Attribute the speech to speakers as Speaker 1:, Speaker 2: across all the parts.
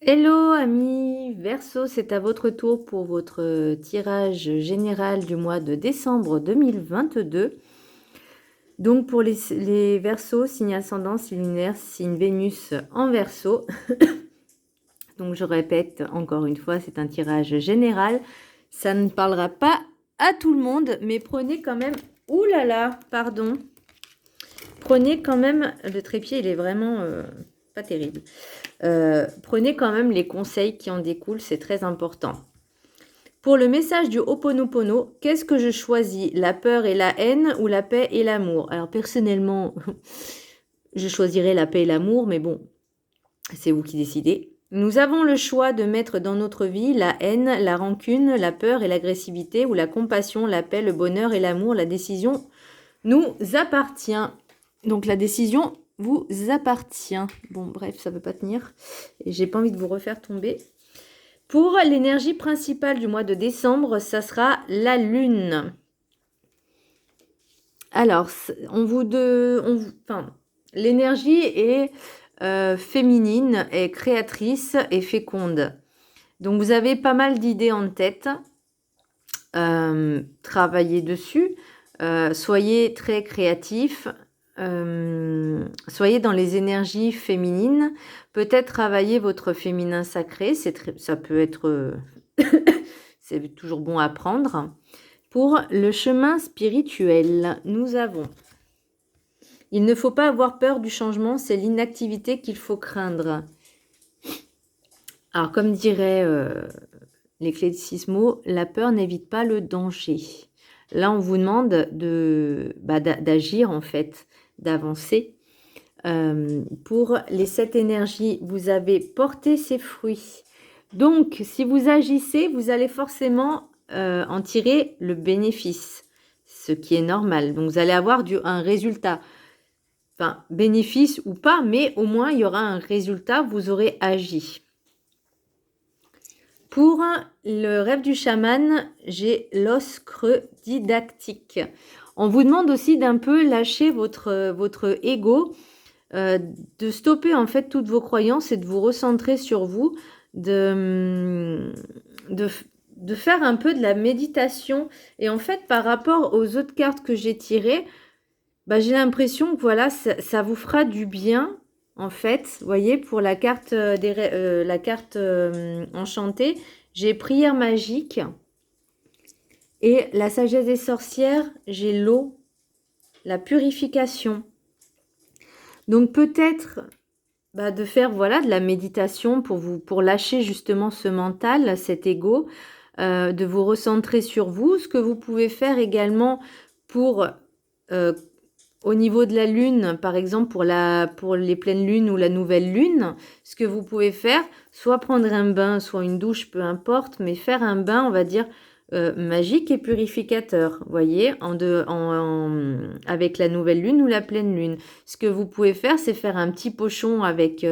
Speaker 1: Hello amis Verseau, c'est à votre tour pour votre tirage général du mois de décembre 2022. Donc pour les Verseaux, signe ascendant, signe lunaire, signe Vénus en Verseau. Donc je répète encore une fois, c'est un tirage général. Ça ne parlera pas à tout le monde, mais prenez quand même... Ouh là là, pardon. Prenez quand même... Le trépied, il est vraiment pas terrible. Prenez quand même les conseils qui en découlent, c'est très important. Pour le message du Ho'oponopono, qu'est-ce que je choisis? La peur et la haine ou la paix et l'amour? Alors personnellement, je choisirais la paix et l'amour, mais bon, c'est vous qui décidez. Nous avons le choix de mettre dans notre vie la haine, la rancune, la peur et l'agressivité, ou la compassion, la paix, le bonheur et l'amour. La décision nous appartient. Donc la décision vous appartient. Bon, bref, ça ne peut pas tenir. Et j'ai pas envie de vous refaire tomber. Pour l'énergie principale du mois de décembre, ça sera la lune. Alors, l'énergie est féminine, est créatrice et féconde. Donc, vous avez pas mal d'idées en tête. Travaillez dessus. Soyez très créatif. Soyez dans les énergies féminines. Peut-être travailler votre féminin sacré. Ça peut être... c'est toujours bon à prendre. Pour le chemin spirituel, nous avons... Il ne faut pas avoir peur du changement, c'est l'inactivité qu'il faut craindre. Alors, comme dirait l'éclectismo, la peur n'évite pas le danger. Là, on vous demande d'agir, en fait, d'avancer. Pour les 7 énergies, vous avez porté ses fruits. Donc, si vous agissez, vous allez forcément en tirer le bénéfice, ce qui est normal. Donc, vous allez avoir un résultat. Enfin, bénéfice ou pas, mais au moins, il y aura un résultat, vous aurez agi. Pour le rêve du chaman, j'ai l'os creux didactique. On vous demande aussi d'un peu lâcher votre ego, de stopper en fait toutes vos croyances et de vous recentrer sur vous, de faire un peu de la méditation. Et en fait, par rapport aux autres cartes que j'ai tirées, j'ai l'impression que voilà, ça vous fera du bien. En fait, vous voyez, pour la carte, enchantée, j'ai prière magique. Et la sagesse des sorcières, j'ai l'eau, la purification. Donc peut-être de faire voilà, de la méditation pour lâcher justement ce mental, cet ego, de vous recentrer sur vous. Ce que vous pouvez faire également pour... au niveau de la lune, par exemple pour les pleines lunes ou la nouvelle lune, ce que vous pouvez faire, soit prendre un bain, soit une douche, peu importe, mais faire un bain, on va dire, magique et purificateur, vous voyez, avec la nouvelle lune ou la pleine lune. Ce que vous pouvez faire, c'est faire un petit pochon avec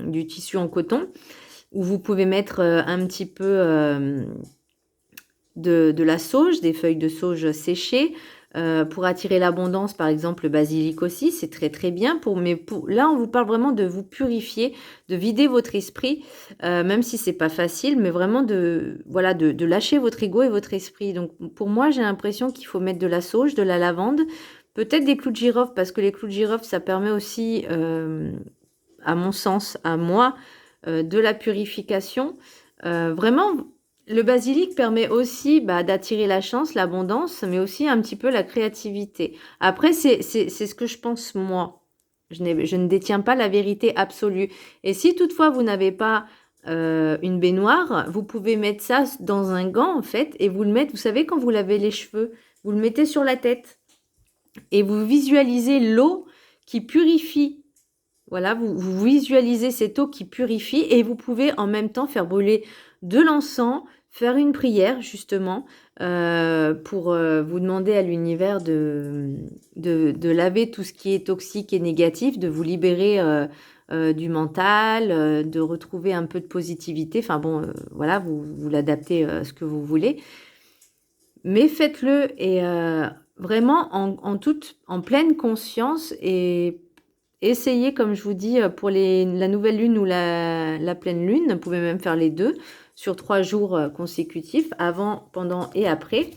Speaker 1: du tissu en coton, où vous pouvez mettre un petit peu de la sauge, des feuilles de sauge séchées, pour attirer l'abondance, par exemple, le basilic aussi, c'est très très bien. Là, on vous parle vraiment de vous purifier, de vider votre esprit, même si c'est pas facile, mais vraiment de lâcher votre ego et votre esprit. Donc, pour moi, j'ai l'impression qu'il faut mettre de la sauge, de la lavande, peut-être des clous de girofle, parce que les clous de girofle, ça permet aussi, à mon sens, à moi, de la purification. Vraiment... Le basilic permet aussi d'attirer la chance, l'abondance, mais aussi un petit peu la créativité. Après, c'est ce que je pense moi. Je ne détiens pas la vérité absolue. Et si toutefois vous n'avez pas une baignoire, vous pouvez mettre ça dans un gant en fait et vous le mettre, vous savez quand vous lavez les cheveux, vous le mettez sur la tête et vous visualisez l'eau qui purifie. Voilà, vous visualisez cette eau qui purifie et vous pouvez en même temps faire brûler de l'encens, faire une prière justement pour vous demander à l'univers de laver tout ce qui est toxique et négatif, de vous libérer du mental, de retrouver un peu de positivité. Enfin bon, voilà, vous l'adaptez à ce que vous voulez. Mais faites-le et vraiment en pleine conscience et essayez, comme je vous dis, pour la nouvelle lune ou la pleine lune, vous pouvez même faire les deux sur 3 jours consécutifs, avant, pendant et après.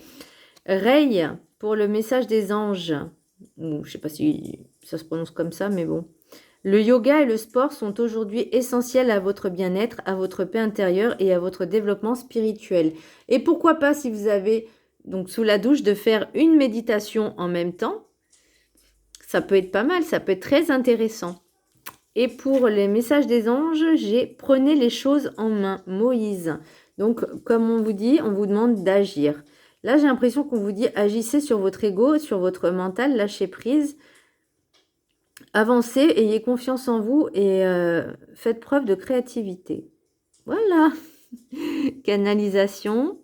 Speaker 1: Ray, pour le message des anges, ou je sais pas si ça se prononce comme ça, mais bon. Le yoga et le sport sont aujourd'hui essentiels à votre bien-être, à votre paix intérieure et à votre développement spirituel. Et pourquoi pas, si vous avez, donc sous la douche, de faire une méditation en même temps. Ça peut être pas mal, ça peut être très intéressant. Et pour les messages des anges, j'ai prenez les choses en main, Moïse. Donc, comme on vous dit, on vous demande d'agir. Là, j'ai l'impression qu'on vous dit agissez sur votre ego, sur votre mental, lâchez prise, avancez, ayez confiance en vous et faites preuve de créativité. Voilà, canalisation.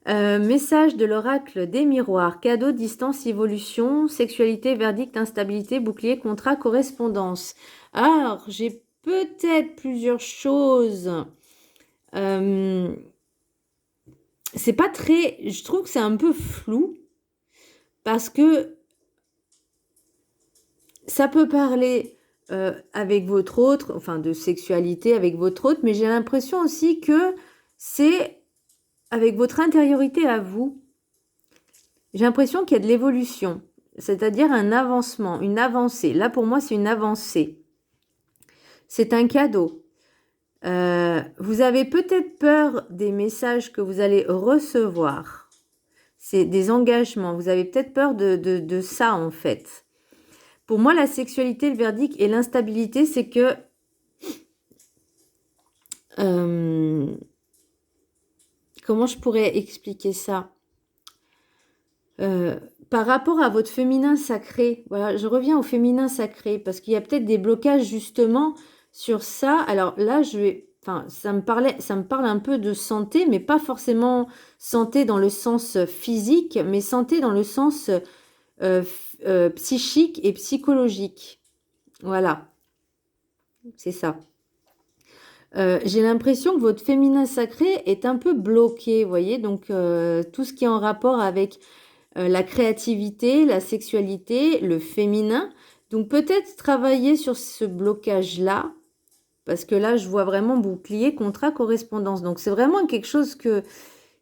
Speaker 1: Message de l'oracle des miroirs, cadeau, distance, évolution, sexualité, verdict, instabilité, bouclier, contrat, correspondance. Alors, j'ai peut-être plusieurs choses. C'est pas très... Je trouve que c'est un peu flou parce que ça peut parler avec votre autre, enfin de sexualité avec votre autre, mais j'ai l'impression aussi que c'est avec votre intériorité à vous. J'ai l'impression qu'il y a de l'évolution, c'est-à-dire un avancement, une avancée. Là, pour moi, c'est une avancée. C'est un cadeau. Vous avez peut-être peur des messages que vous allez recevoir. C'est des engagements. Vous avez peut-être peur de ça, en fait. Pour moi, la sexualité, le verdict et l'instabilité, c'est que... comment je pourrais expliquer ça ? Par rapport à votre féminin sacré, voilà, je reviens au féminin sacré parce qu'il y a peut-être des blocages justement sur ça. Alors là, ça me parle un peu de santé, mais pas forcément santé dans le sens physique, mais santé dans le sens psychique et psychologique. Voilà, c'est ça. J'ai l'impression que votre féminin sacré est un peu bloqué, vous voyez, donc tout ce qui est en rapport avec la créativité, la sexualité, le féminin. Donc peut-être travailler sur ce blocage-là, parce que là, je vois vraiment bouclier, contrat, correspondance. Donc c'est vraiment quelque chose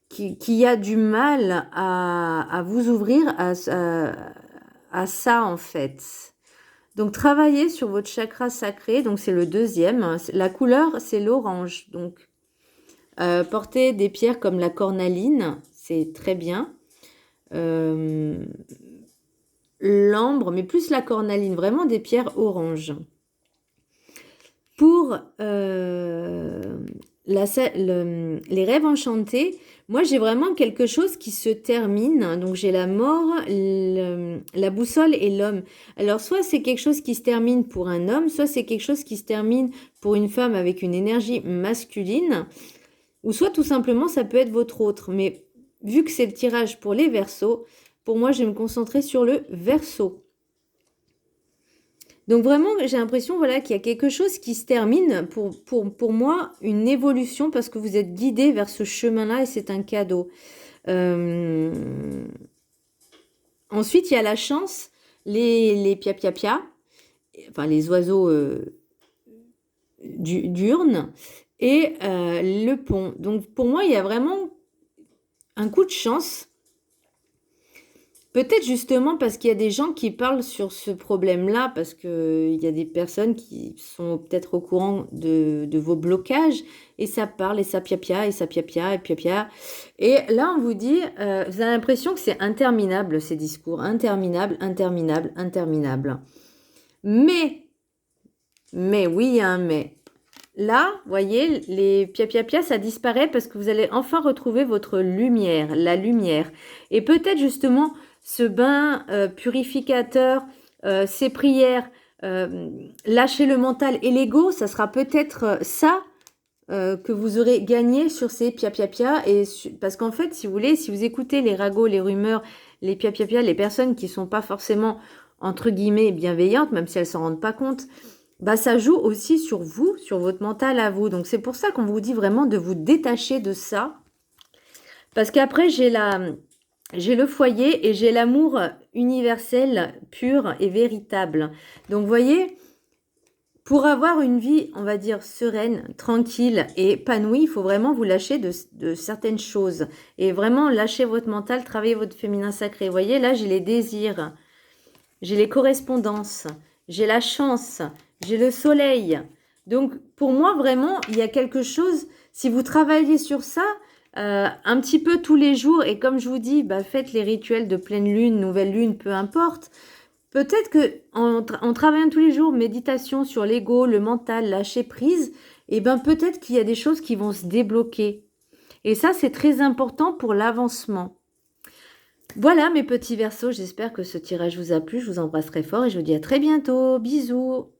Speaker 1: qui a du mal à vous ouvrir à ça, en fait. Donc travaillez sur votre chakra sacré, donc c'est le deuxième. La couleur, c'est l'orange. Donc portez des pierres comme la cornaline, c'est très bien. L'ambre, mais plus la cornaline, vraiment des pierres oranges. Pour les rêves enchantés, moi j'ai vraiment quelque chose qui se termine. Donc j'ai la mort, la boussole et l'homme. Alors soit c'est quelque chose qui se termine pour un homme, soit c'est quelque chose qui se termine pour une femme avec une énergie masculine, ou soit tout simplement ça peut être votre autre. Mais vu que c'est le tirage pour les Verseaux, pour moi, je vais me concentrer sur le Verseau. Donc vraiment, j'ai l'impression voilà, qu'il y a quelque chose qui se termine pour moi, une évolution parce que vous êtes guidé vers ce chemin-là et c'est un cadeau. Ensuite, il y a la chance, les pia-pia-pia, enfin les oiseaux diurnes et le pont. Donc pour moi, il y a vraiment un coup de chance. Peut-être justement parce qu'il y a des gens qui parlent sur ce problème-là, parce qu'il y a des personnes qui sont peut-être au courant de vos blocages, et ça parle, et ça pia-pia, et ça pia-pia, et pia-pia. Et là, on vous dit, vous avez l'impression que c'est interminable, ces discours, interminable, interminable, interminable. Mais, oui, il y a un mais. Là, vous voyez, les pia-pia-pia, ça disparaît parce que vous allez enfin retrouver votre lumière, la lumière. Et peut-être justement ce bain purificateur, ces prières, lâcher le mental et l'ego, ça sera peut-être ça que vous aurez gagné sur ces pia-pia-pia. Parce qu'en fait, si vous voulez, si vous écoutez les ragots, les rumeurs, les pia-pia-pia, les personnes qui ne sont pas forcément, entre guillemets, bienveillantes, même si elles ne s'en rendent pas compte, bah, ça joue aussi sur vous, sur votre mental à vous. Donc, c'est pour ça qu'on vous dit vraiment de vous détacher de ça. Parce qu'après, j'ai le foyer et j'ai l'amour universel, pur et véritable. Donc, vous voyez, Pour avoir une vie, on va dire, sereine, tranquille et épanouie, il faut vraiment vous lâcher de certaines choses. Et vraiment lâcher votre mental, travailler votre féminin sacré. Vous voyez, là, j'ai les désirs, j'ai les correspondances, j'ai la chance, j'ai le soleil. Donc, pour moi, vraiment, il y a quelque chose, si vous travaillez sur ça, un petit peu tous les jours, et comme je vous dis, bah, faites les rituels de pleine lune, nouvelle lune, peu importe. Peut-être que en travaillant tous les jours, méditation sur l'ego, le mental, lâcher prise, et ben peut-être qu'il y a des choses qui vont se débloquer. Et ça, c'est très important pour l'avancement. Voilà mes petits Verseaux, j'espère que ce tirage vous a plu. Je vous embrasse très fort et je vous dis à très bientôt. Bisous.